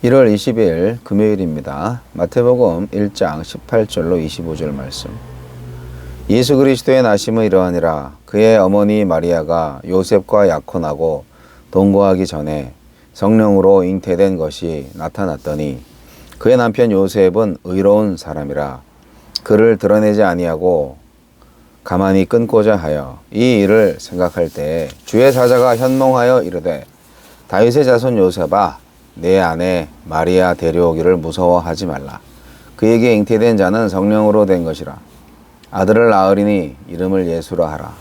1월 20일 금요일입니다. 마태복음 1장 18절로 25절 말씀. 예수 그리스도의 나심은 이러하니라. 그의 어머니 마리아가 요셉과 약혼하고 동거하기 전에 성령으로 잉태된 것이 나타났더니 그의 남편 요셉은 의로운 사람이라 그를 드러내지 아니하고 가만히 끊고자 하여 이 일을 생각할 때에 주의 사자가 현몽하여 이르되 다윗의 자손 요셉아 내 아내 마리아 데려오기를 무서워하지 말라. 그에게 잉태된 자는 성령으로 된 것이라. 아들을 낳으리니 이름을 예수라 하라.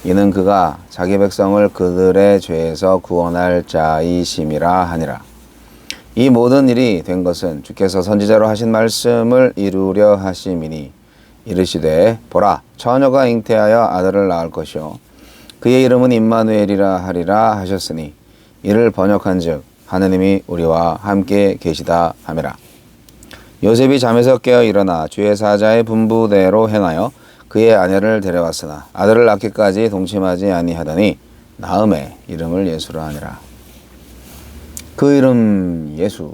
이는 그가 자기 백성을 그들의 죄에서 구원할 자이심이라 하니라. 이 모든 일이 된 것은 주께서 선지자로 하신 말씀을 이루려 하심이니 이르시되 보라 처녀가 잉태하여 아들을 낳을 것이요 그의 이름은 임마누엘이라 하리라 하셨으니 이를 번역한즉 하느님이 우리와 함께 계시다 하미라. 요셉이 잠에서 깨어 일어나 주의 사자의 분부대로 행하여 그의 아내를 데려왔으나 아들을 낳기까지 동침하지 아니하더니 나음에 이름을 예수라 하니라. 그 이름 예수.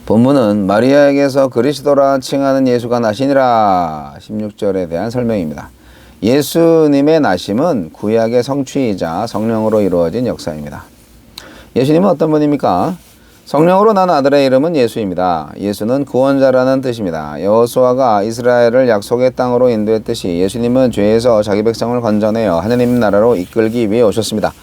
본문은 마리아에게서 그리스도라 칭하는 예수가 나시니라 16절에 대한 설명입니다. 예수님의 나심은 구약의 성취이자 성령으로 이루어진 역사입니다. 예수님은 어떤 분입니까? 성령으로 난 아들의 이름은 예수입니다. 예수는 구원자라는 뜻입니다. 여호수아가 이스라엘을 약속의 땅으로 인도했듯이 예수님은 죄에서 자기 백성을 건져내어 하느님 나라로 이끌기 위해 오셨습니다.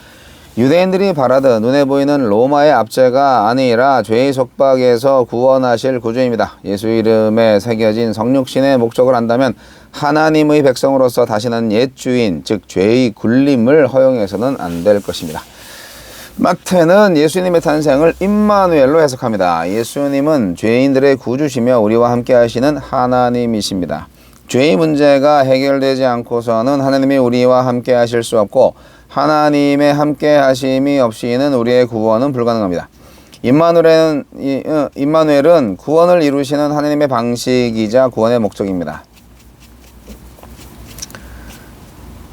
유대인들이 바라듯 눈에 보이는 로마의 압제가 아니라 죄의 속박에서 구원하실 구주입니다. 예수 이름에 새겨진 성육신의 목적을 안다면 하나님의 백성으로서 다시는 옛 주인, 즉 죄의 굴림을 허용해서는 안 될 것입니다. 마태는 예수님의 탄생을 임마누엘로 해석합니다. 예수님은 죄인들의 구주시며 우리와 함께 하시는 하나님이십니다. 죄의 문제가 해결되지 않고서는 하나님이 우리와 함께 하실 수 없고 하나님의 함께 하심이 없이는 우리의 구원은 불가능합니다. 임마누엘은 구원을 이루시는 하나님의 방식이자 구원의 목적입니다.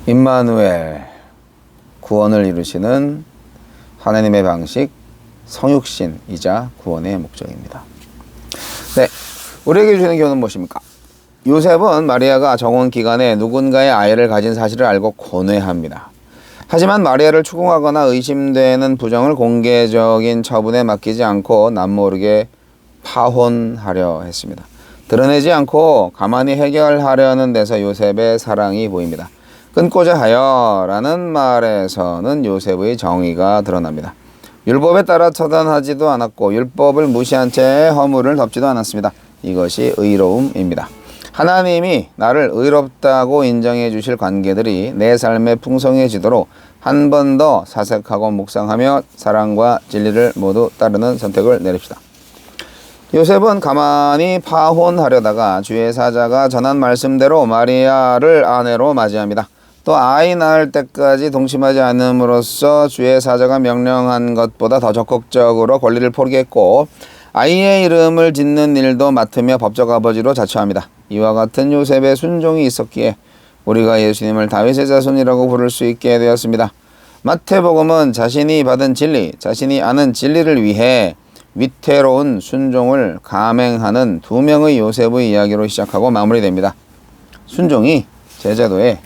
임마누엘, 구원을 이루시는 하나님의 방식, 성육신이자 구원의 목적입니다. 네, 우리에게 주시는 교훈은 무엇입니까? 요셉은 마리아가 정혼 기간에 누군가의 아이를 가진 사실을 알고 고뇌합니다. 하지만 마리아를 추궁하거나 의심되는 부정을 공개적인 처분에 맡기지 않고 남모르게 파혼하려 했습니다. 드러내지 않고 가만히 해결하려는 데서 요셉의 사랑이 보입니다. 끊고자 하여 라는 말에서는 요셉의 정의가 드러납니다. 율법에 따라 처단하지도 않았고 율법을 무시한 채 허물을 덮지도 않았습니다. 이것이 의로움입니다. 하나님이 나를 의롭다고 인정해 주실 관계들이 내 삶에 풍성해지도록 한 번 더 사색하고 묵상하며 사랑과 진리를 모두 따르는 선택을 내립시다. 요셉은 가만히 파혼하려다가 주의 사자가 전한 말씀대로 마리아를 아내로 맞이합니다. 또 아이 낳을 때까지 동침하지 않음으로써 주의 사자가 명령한 것보다 더 적극적으로 권리를 포기했고 아이의 이름을 짓는 일도 맡으며 법적 아버지로 자처합니다. 이와 같은 요셉의 순종이 있었기에 우리가 예수님을 다윗의 자손이라고 부를 수 있게 되었습니다. 마태복음은 자신이 받은 진리, 자신이 아는 진리를 위해 위태로운 순종을 감행하는 두 명의 요셉의 이야기로 시작하고 마무리됩니다. 순종이 제자도의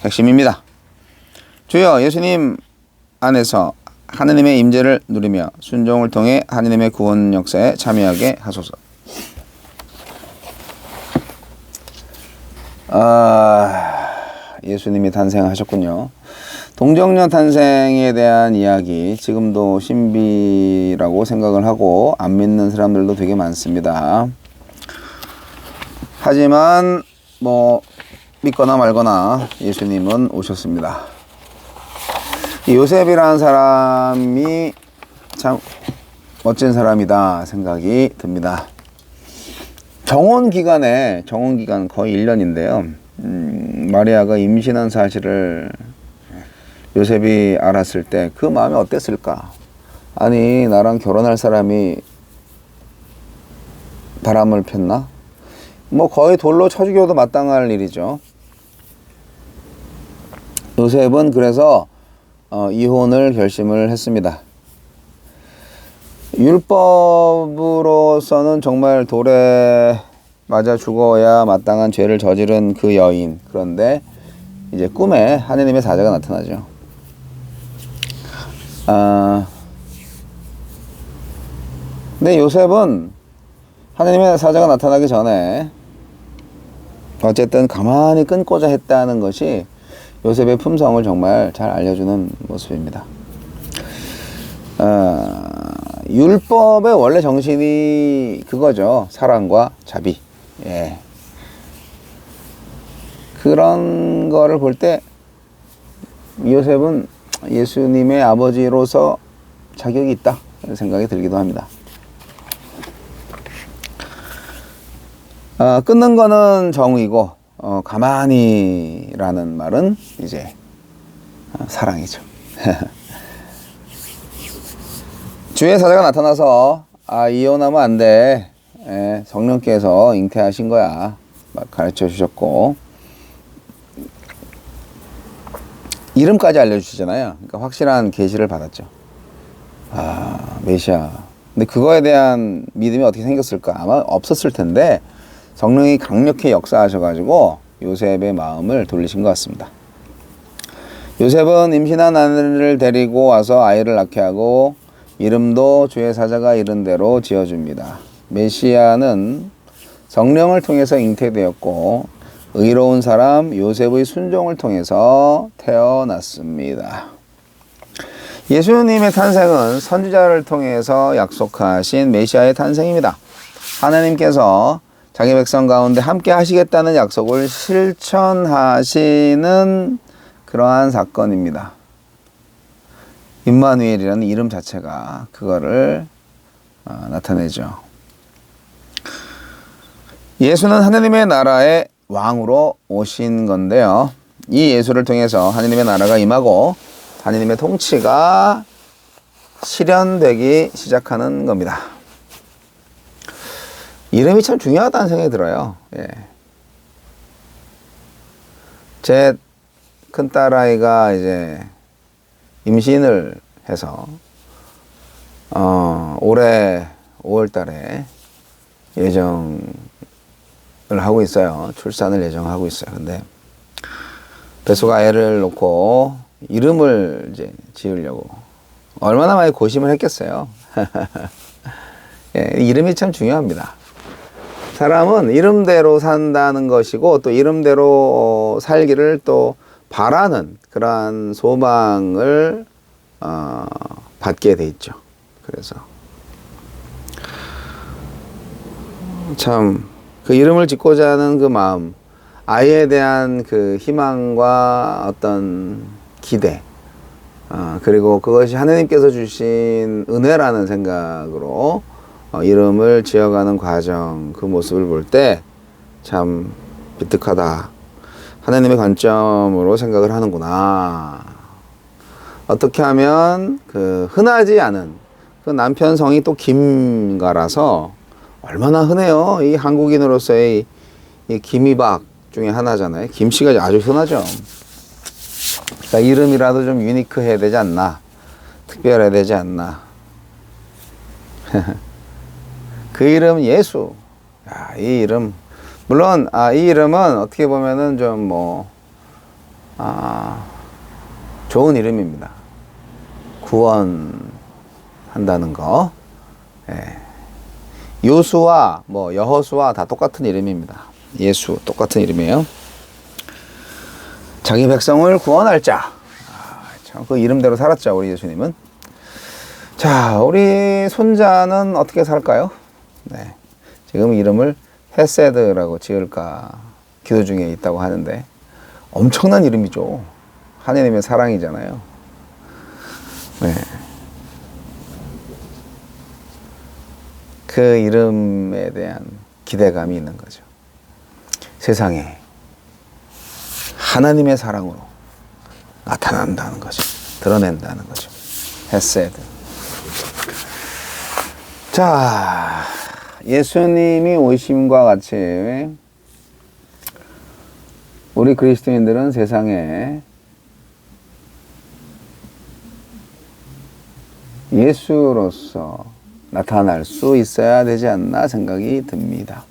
핵심입니다. 주여 예수님 안에서 하느님의 임재를 누리며 순종을 통해 하느님의 구원 역사에 참여하게 하소서. 예수님이 탄생하셨군요. 동정녀 탄생에 대한 이야기 지금도 신비라고 생각을 하고 안 믿는 사람들도 되게 많습니다. 하지만 믿거나 말거나 예수님은 오셨습니다. 요셉이라는 사람이 참 멋진 사람이다 생각이 듭니다. 정혼 기간 거의 1년인데요. 마리아가 임신한 사실을 요셉이 알았을 때 그 마음이 어땠을까? 아니 나랑 결혼할 사람이 바람을 폈나? 거의 돌로 쳐 죽여도 마땅할 일이죠. 요셉은 그래서 이혼을 결심을 했습니다. 율법으로서는 정말 돌에 맞아 죽어야 마땅한 죄를 저지른 그 여인. 그런데 이제 꿈에 하느님의 사자가 나타나죠. 근데 요셉은 하느님의 사자가 나타나기 전에 어쨌든 가만히 끊고자 했다는 것이 요셉의 품성을 정말 잘 알려주는 모습입니다. 율법의 원래 정신이 그거죠. 사랑과 자비. 예. 그런 거를 볼 때 요셉은 예수님의 아버지로서 자격이 있다 생각이 들기도 합니다. 끊는 거는 정의고 가만히라는 말은 이제 사랑이죠. 주의 사자가 나타나서 이혼하면 안 돼. 성령께서 잉태하신 거야. 막 가르쳐 주셨고 이름까지 알려주시잖아요. 그러니까 확실한 계시를 받았죠. 메시아. 근데 그거에 대한 믿음이 어떻게 생겼을까? 아마 없었을 텐데 성령이 강력히 역사하셔가지고 요셉의 마음을 돌리신 것 같습니다. 요셉은 임신한 아내를 데리고 와서 아이를 낳게 하고 이름도 주의 사자가 이른 대로 지어줍니다. 메시아는 성령을 통해서 잉태되었고 의로운 사람 요셉의 순종을 통해서 태어났습니다. 예수님의 탄생은 선지자를 통해서 약속하신 메시아의 탄생입니다. 하나님께서 자기 백성 가운데 함께 하시겠다는 약속을 실천하시는 그러한 사건입니다. 임마누엘이라는 이름 자체가 그거를 나타내죠. 예수는 하나님의 나라의 왕으로 오신 건데요. 이 예수를 통해서 하나님의 나라가 임하고 하나님의 통치가 실현되기 시작하는 겁니다. 이름이 참 중요하다는 생각이 들어요. 예. 제 큰딸아이가 이제 임신을 해서 올해 5월 달에 예정을 하고 있어요. 출산을 예정하고 있어요. 근데 뱃속 아이를 놓고 이름을 이제 지으려고 얼마나 많이 고심을 했겠어요. 예, 이름이 참 중요합니다. 사람은 이름대로 산다는 것이고 또 이름대로 살기를 또 바라는 그러한 소망을 받게 돼 있죠. 그래서 참 그 이름을 짓고자 하는 그 마음, 아이에 대한 그 희망과 어떤 기대, 그리고 그것이 하나님께서 주신 은혜라는 생각으로 이름을 지어가는 과정, 그 모습을 볼 때 참 비특하다. 하나님의 관점으로 생각을 하는구나. 어떻게 하면 그 흔하지 않은 그 남편 성이 또 김가라서 얼마나 흔해요. 이 한국인으로서의 이 김이박 중에 하나잖아요. 김씨가 아주 흔하죠. 그러니까 이름이라도 좀 유니크해야 되지 않나. 특별해야 되지 않나. 그 이름 예수. 야, 이 이름. 물론 이 이름은 어떻게 보면은 좀 좋은 이름입니다. 구원한다는 거. 예. 요수와 여호수와 다 똑같은 이름입니다. 예수 똑같은 이름이에요. 자기 백성을 구원할 자. 참 그 이름대로 살았죠, 우리 예수님은. 자, 우리 손자는 어떻게 살까요? 네. 지금 이름을 헤세드라고 지을까 기도 중에 있다고 하는데 엄청난 이름이죠. 하나님의 사랑이잖아요. 네. 그 이름에 대한 기대감이 있는 거죠. 세상에 하나님의 사랑으로 나타난다는 거죠. 드러낸다는 거죠. 헤세드. 자, 예수님이 오심과 같이 우리 그리스도인들은 세상에 예수로서 나타날 수 있어야 되지 않나 생각이 듭니다.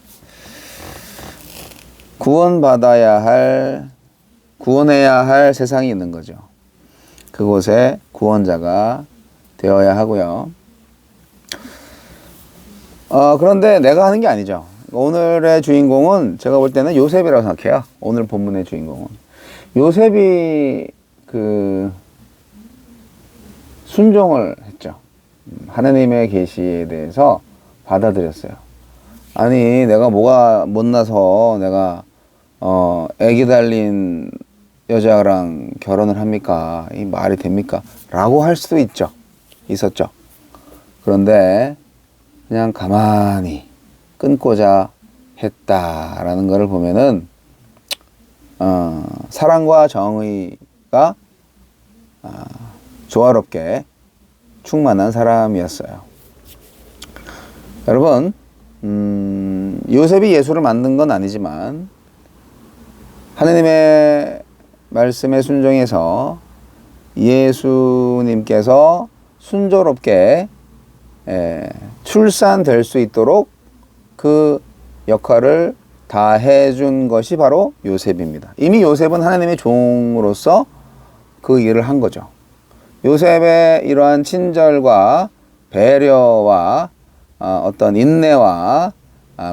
구원해야 할 세상이 있는 거죠. 그곳에 구원자가 되어야 하고요. 그런데 내가 하는 게 아니죠. 오늘의 주인공은 제가 볼 때는 요셉이라고 생각해요. 오늘 본문의 주인공은. 요셉이 순종을 했죠. 하나님의 계시에 대해서 받아들였어요. 아니, 내가 뭐가 못나서 내가 애기 달린 여자랑 결혼을 합니까? 이 말이 됩니까? 라고 할 수도 있었죠. 그런데 그냥 가만히 끊고자 했다라는 것을 보면은 사랑과 정의가 조화롭게 충만한 사람이었어요. 여러분, 요셉이 예수를 만든 건 아니지만 하나님의 말씀에 순종해서 예수님께서 순조롭게 출산될 수 있도록 그 역할을 다 해준 것이 바로 요셉입니다. 이미 요셉은 하나님의 종으로서 그 일을 한 거죠. 요셉의 이러한 친절과 배려와 어떤 인내와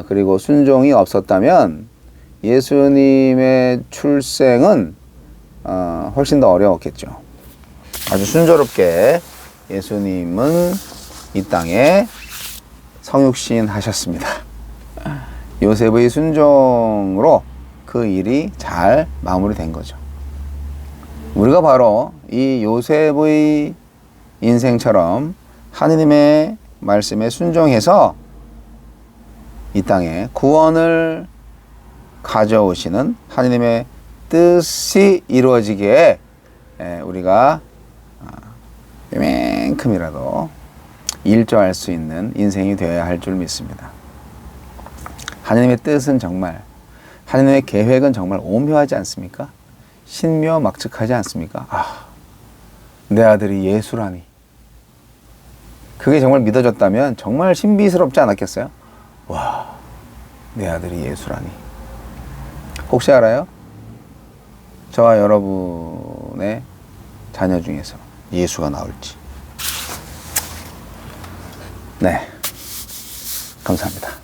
그리고 순종이 없었다면 예수님의 출생은 훨씬 더 어려웠겠죠. 아주 순조롭게 예수님은 이 땅에 성육신 하셨습니다. 요셉의 순종으로 그 일이 잘 마무리된 거죠. 우리가 바로 이 요셉의 인생처럼 하느님의 말씀에 순종해서 이 땅에 구원을 가져오시는 하느님의 뜻이 이루어지기에 우리가 이만큼이라도 일조할 수 있는 인생이 되어야 할 줄 믿습니다. 하느님의 뜻은 정말, 하느님의 계획은 정말 오묘하지 않습니까? 신묘막측하지 않습니까? 내 아들이 예수라니. 그게 정말 믿어졌다면 정말 신비스럽지 않았겠어요? 와, 내 아들이 예수라니. 혹시 알아요? 저와 여러분의 자녀 중에서 예수가 나올지. 네, 감사합니다.